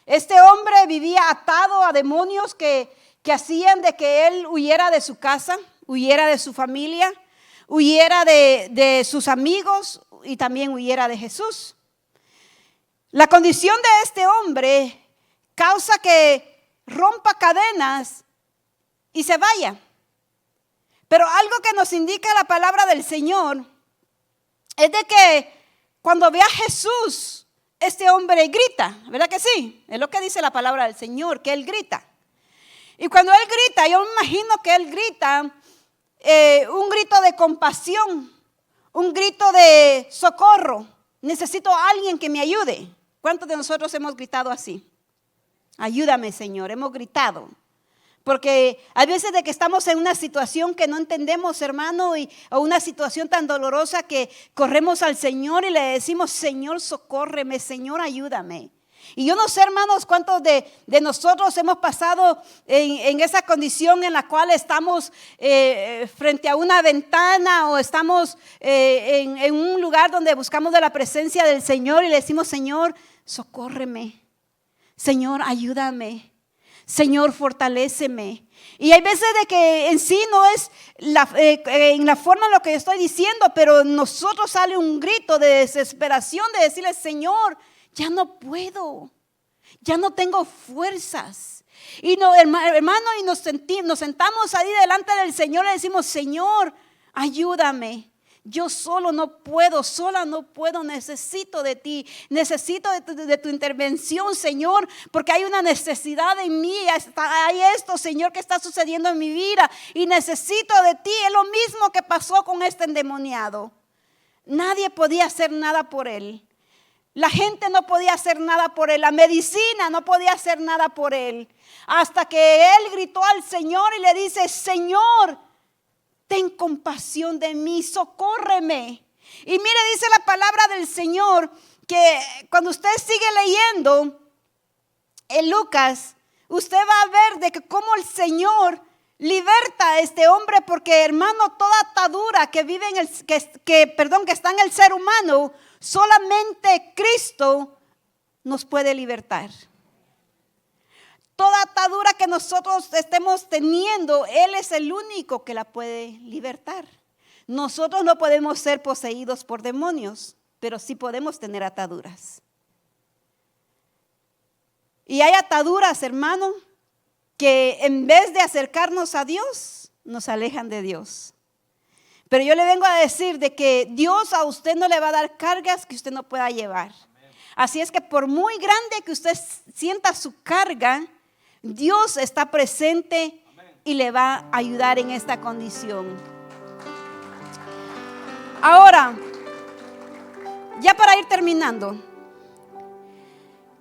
Este hombre vivía atado a demonios que hacían de que él huyera de su casa, huyera de su familia, huyera de sus amigos y también huyera de Jesús. La condición de este hombre causa que rompa cadenas y se vaya. Pero algo que nos indica la palabra del Señor es de que cuando ve a Jesús, este hombre grita, ¿verdad que sí? Es lo que dice la palabra del Señor, que él grita. Y cuando él grita, yo me imagino que él grita un grito de compasión, un grito de socorro. Necesito a alguien que me ayude. ¿Cuántos de nosotros hemos gritado así? Ayúdame, Señor, hemos gritado. Porque hay veces de que estamos en una situación que no entendemos, hermano, o una situación tan dolorosa que corremos al Señor y le decimos, Señor, socórreme, Señor, ayúdame. Y yo no sé, hermanos, cuántos de nosotros hemos pasado en esa condición en la cual estamos frente a una ventana o estamos en un lugar donde buscamos de la presencia del Señor y le decimos, Señor, socórreme, Señor, ayúdame. Señor, fortaléceme. Y hay veces de que en sí no es en la forma en lo que yo estoy diciendo, pero en nosotros sale un grito de desesperación de decirle, Señor, ya no puedo, ya no tengo fuerzas. Y no, hermano, y nos sentamos ahí delante del Señor y le decimos, Señor, ayúdame. Yo solo no puedo, sola no puedo, necesito de ti, necesito de tu intervención, Señor, porque hay una necesidad en mí, hay esto, Señor, que está sucediendo en mi vida y necesito de ti. Es lo mismo que pasó con este endemoniado. Nadie podía hacer nada por él. La gente no podía hacer nada por él, la medicina no podía hacer nada por él, hasta que él gritó al Señor y le dice, Señor, ten compasión de mí, socórreme. Y mire, dice la palabra del Señor que cuando usted sigue leyendo en Lucas, usted va a ver de que cómo el Señor liberta a este hombre, porque hermano, toda atadura que vive que está en el ser humano, solamente Cristo nos puede libertar. Toda atadura que nosotros estemos teniendo, Él es el único que la puede libertar. Nosotros no podemos ser poseídos por demonios, pero sí podemos tener ataduras. Y hay ataduras, hermano, que en vez de acercarnos a Dios, nos alejan de Dios. Pero yo le vengo a decir de que Dios a usted no le va a dar cargas que usted no pueda llevar. Así es que por muy grande que usted sienta su carga, Dios está presente y le va a ayudar en esta condición. Ahora, ya para ir terminando,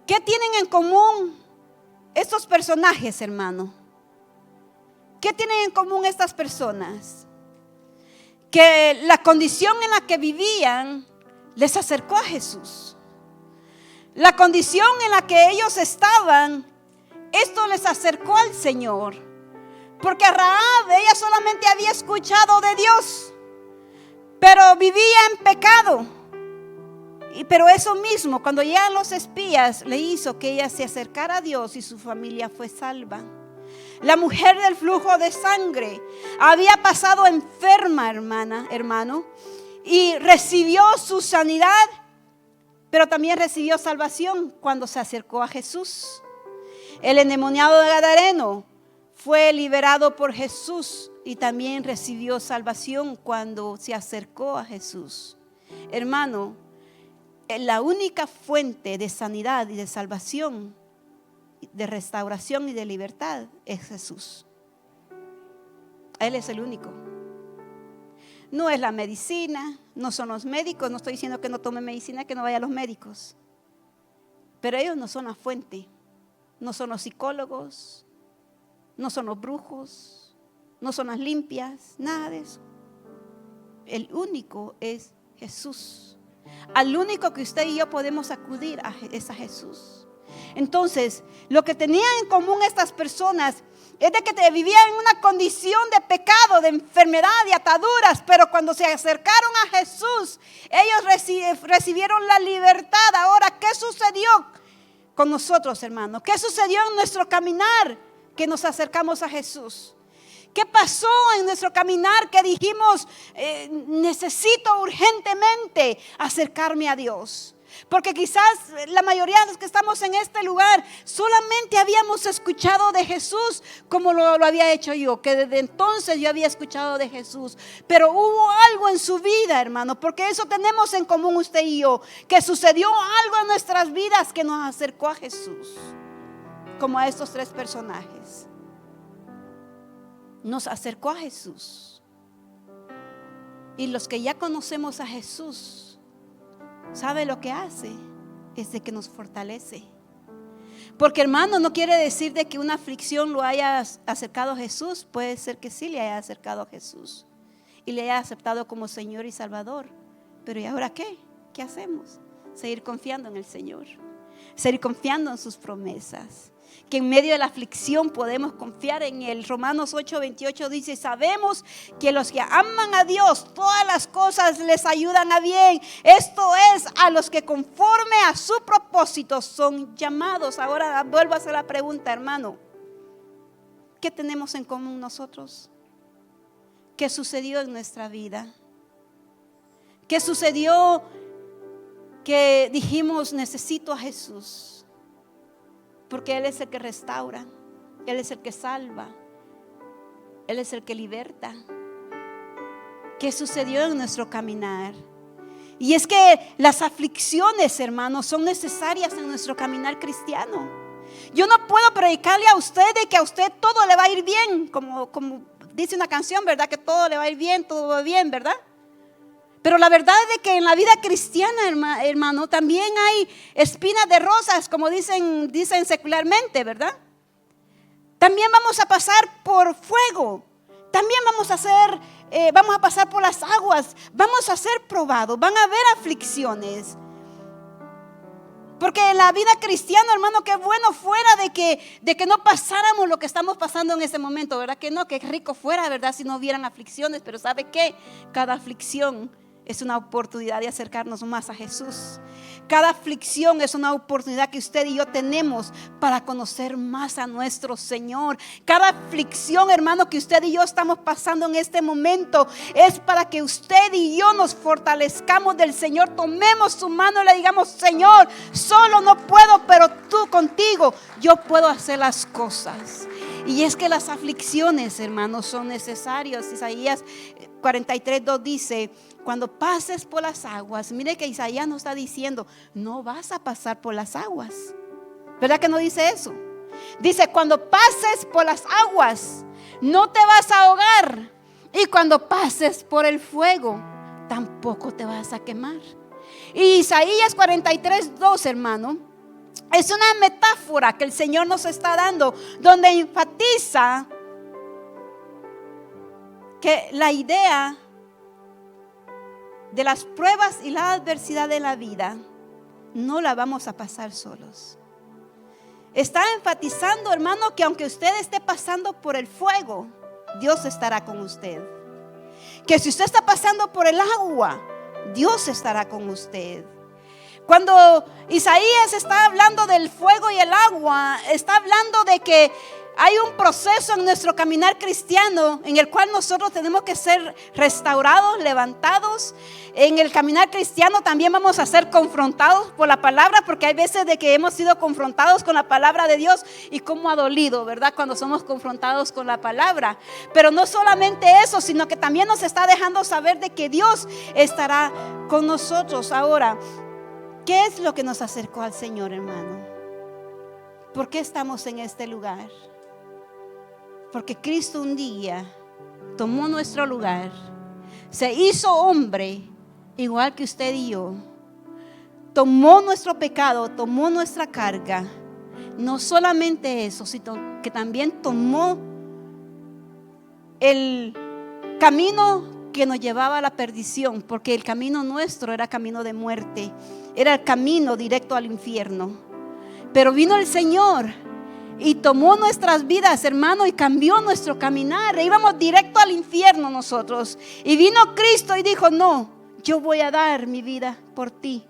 ¿qué tienen en común estos personajes, hermano? ¿Qué tienen en común estas personas? Que la condición en la que vivían les acercó a Jesús. La condición en la que ellos estaban, esto les acercó al Señor, porque Rahab, ella solamente había escuchado de Dios, pero vivía en pecado. Pero eso mismo, cuando llegan los espías, le hizo que ella se acercara a Dios y su familia fue salva. La mujer del flujo de sangre había pasado enferma, hermano, y recibió su sanidad, pero también recibió salvación cuando se acercó a Jesús. El endemoniado de Gadareno fue liberado por Jesús y también recibió salvación cuando se acercó a Jesús. Hermano, la única fuente de sanidad y de salvación, de restauración y de libertad es Jesús. Él es el único. No es la medicina, no son los médicos. No estoy diciendo que no tome medicina, que no vaya a los médicos. Pero ellos no son la fuente. No son los psicólogos, no son los brujos, no son las limpias, nada de eso. El único es Jesús. Al único que usted y yo podemos acudir es a Jesús. Entonces, lo que tenían en común estas personas Es de que te vivía en una condición de pecado, de enfermedad, de ataduras. Pero cuando se acercaron a Jesús, ellos recibieron la libertad. Ahora, ¿qué sucedió con nosotros, hermanos? ¿Qué sucedió en nuestro caminar que nos acercamos a Jesús? ¿Qué pasó en nuestro caminar que dijimos, necesito urgentemente acercarme a Dios? Porque quizás la mayoría de los que estamos en este lugar solamente habíamos escuchado de Jesús como lo había hecho yo, que desde entonces yo había escuchado de Jesús. Pero hubo algo en su vida, hermano, porque eso tenemos en común usted y yo, que sucedió algo en nuestras vidas que nos acercó a Jesús, como a estos tres personajes. Nos acercó a Jesús. Y los que ya conocemos a Jesús, ¿sabe lo que hace? Es de que nos fortalece. Porque, hermano, no quiere decir de que una aflicción lo haya acercado a Jesús. Puede ser que sí le haya acercado a Jesús y le haya aceptado como Señor y Salvador. Pero ¿y ahora qué? ¿Qué hacemos? Seguir confiando en el Señor, seguir confiando en sus promesas. Que en medio de la aflicción podemos confiar en Él. Romanos 8:28 dice: sabemos que los que aman a Dios, todas las cosas les ayudan a bien. Esto es, a los que conforme a su propósito son llamados. Ahora vuelvo a hacer la pregunta, hermano: ¿qué tenemos en común nosotros? ¿Qué sucedió en nuestra vida? ¿Qué sucedió que dijimos, necesito a Jesús? Porque Él es el que restaura, Él es el que salva, Él es el que liberta. ¿Qué sucedió en nuestro caminar? Y es que las aflicciones, hermanos, son necesarias en nuestro caminar cristiano. Yo no puedo predicarle a usted de que a usted todo le va a ir bien, como dice una canción, ¿verdad? Que todo le va a ir bien, todo va bien, ¿verdad? Pero la verdad es de que en la vida cristiana, hermano, también hay espinas de rosas, como dicen secularmente, ¿verdad? También vamos a pasar por fuego. También vamos a pasar por las aguas. Vamos a ser probados. Van a haber aflicciones. Porque en la vida cristiana, hermano, qué bueno fuera de que no pasáramos lo que estamos pasando en este momento, ¿verdad? Que no, qué rico fuera, ¿verdad? Si no hubieran aflicciones. Pero ¿sabe qué? Cada aflicción es una oportunidad de acercarnos más a Jesús. Cada aflicción es una oportunidad que usted y yo tenemos para conocer más a nuestro Señor. Cada aflicción, hermano, que usted y yo estamos pasando en este momento es para que usted y yo nos fortalezcamos del Señor. Tomemos su mano y le digamos: Señor, solo no puedo, pero tú contigo yo puedo hacer las cosas. Y es que las aflicciones, hermanos, son necesarias. Isaías 43:2 dice: cuando pases por las aguas. Mire que Isaías nos está diciendo: no vas a pasar por las aguas. ¿Verdad que no dice eso? Dice: cuando pases por las aguas, no te vas a ahogar. Y cuando pases por el fuego, tampoco te vas a quemar. Y Isaías 43:2, hermano, es una metáfora que el Señor nos está dando, donde enfatiza que la idea de las pruebas y la adversidad de la vida no la vamos a pasar solos. Está enfatizando, hermano, que aunque usted esté pasando por el fuego, Dios estará con usted. Que si usted está pasando por el agua, Dios estará con usted. Cuando Isaías está hablando del fuego y el agua, está hablando de que hay un proceso en nuestro caminar cristiano en el cual nosotros tenemos que ser restaurados, levantados. En el caminar cristiano también vamos a ser confrontados por la palabra, porque hay veces de que hemos sido confrontados con la palabra de Dios y cómo ha dolido, ¿verdad? Cuando somos confrontados con la palabra. Pero no solamente eso, sino que también nos está dejando saber de que Dios estará con nosotros. Ahora, ¿qué es lo que nos acercó al Señor, hermano? ¿Por qué estamos en este lugar? Porque Cristo un día tomó nuestro lugar, se hizo hombre igual que usted y yo, tomó nuestro pecado, tomó nuestra carga. No solamente eso, sino que también tomó el camino que nos llevaba a la perdición, porque el camino nuestro era camino de muerte, era el camino directo al infierno. Pero vino el Señor y tomó nuestras vidas, hermano, y cambió nuestro caminar. Íbamos directo al infierno nosotros. Y vino Cristo y dijo: no, yo voy a dar mi vida por ti.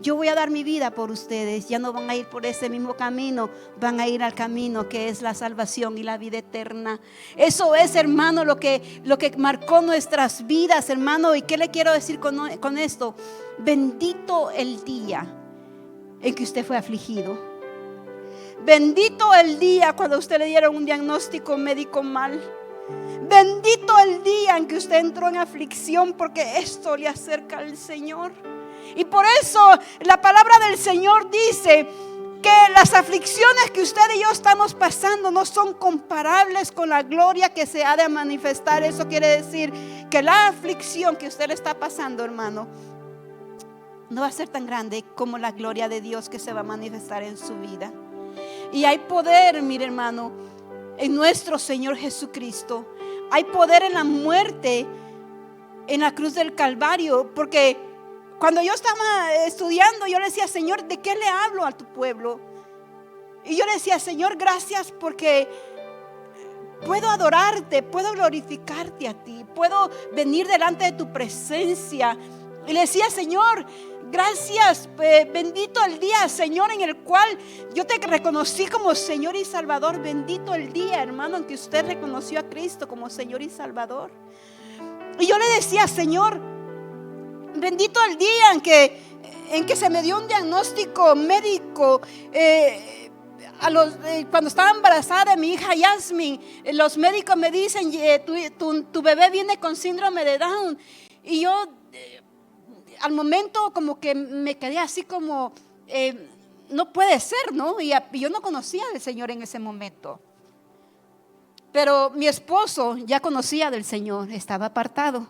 Yo voy a dar mi vida por ustedes. Ya no van a ir por ese mismo camino, van a ir al camino que es la salvación y la vida eterna. Eso es, hermano, lo que marcó nuestras vidas, hermano. ¿Y qué le quiero decir con esto? Bendito el día en que usted fue afligido. Bendito el día cuando a usted le dieron un diagnóstico médico mal. Bendito el día en que usted entró en aflicción, porque esto le acerca al Señor. Y por eso la palabra del Señor dice que las aflicciones que usted y yo estamos pasando no son comparables con la gloria que se ha de manifestar. Eso quiere decir que la aflicción que usted está pasando, hermano, no va a ser tan grande como la gloria de Dios que se va a manifestar en su vida. Y hay poder, mire, hermano, en nuestro Señor Jesucristo. Hay poder en la muerte, en la cruz del Calvario. Porque cuando yo estaba estudiando, yo le decía: Señor, ¿de qué le hablo a tu pueblo? Y yo le decía: Señor, gracias porque puedo adorarte, puedo glorificarte a ti, puedo venir delante de tu presencia. Y le decía: Señor, gracias, bendito el día, Señor, en el cual yo te reconocí como Señor y Salvador. Bendito el día, hermano, en que usted reconoció a Cristo como Señor y Salvador. Y yo le decía: Señor, bendito el día en que se me dio un diagnóstico médico. Cuando estaba embarazada de mi hija Yasmin, los médicos me dicen: tu bebé viene con síndrome de Down. Y yo al momento como que me quedé así como, no puede ser, ¿no? Y yo no conocía al Señor en ese momento. Pero mi esposo ya conocía del Señor, estaba apartado.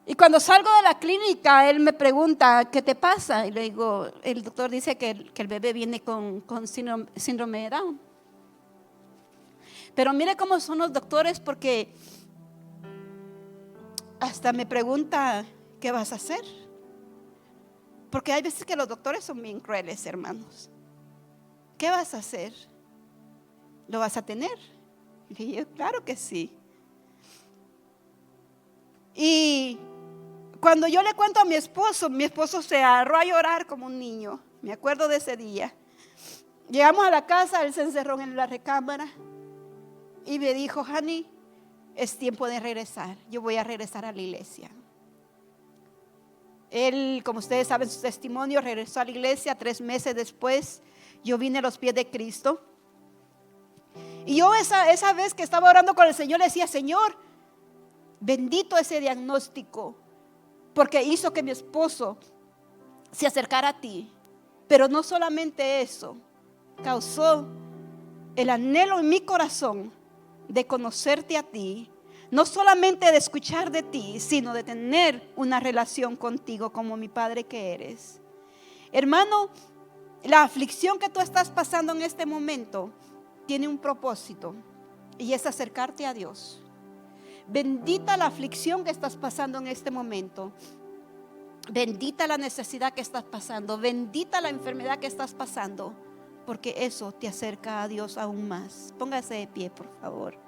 Y cuando salgo de la clínica, él me pregunta: ¿qué te pasa? Y le digo: el doctor dice que el bebé viene con síndrome de Down. Pero mire cómo son los doctores, porque hasta me pregunta: ¿qué vas a hacer? Porque hay veces que los doctores son bien crueles, hermanos. ¿Qué vas a hacer? ¿Lo vas a tener? Y yo: claro que sí. Y cuando yo le cuento a mi esposo se agarró a llorar como un niño. Me acuerdo de ese día. Llegamos a la casa, él se encerró en la recámara y me dijo: Honey, es tiempo de regresar. Yo voy a regresar a la iglesia. Él, como ustedes saben su testimonio, regresó a la iglesia. 3 meses después, yo vine a los pies de Cristo. Y yo esa vez que estaba orando con el Señor, le decía: Señor, bendito ese diagnóstico, porque hizo que mi esposo se acercara a ti. Pero no solamente eso, causó el anhelo en mi corazón de conocerte a ti. No solamente de escuchar de ti, sino de tener una relación contigo como mi Padre que eres. Hermano, la aflicción que tú estás pasando en este momento tiene un propósito, y es acercarte a Dios. Bendita la aflicción que estás pasando en este momento. Bendita la necesidad que estás pasando. Bendita la enfermedad que estás pasando, porque eso te acerca a Dios aún más. Póngase de pie, por favor.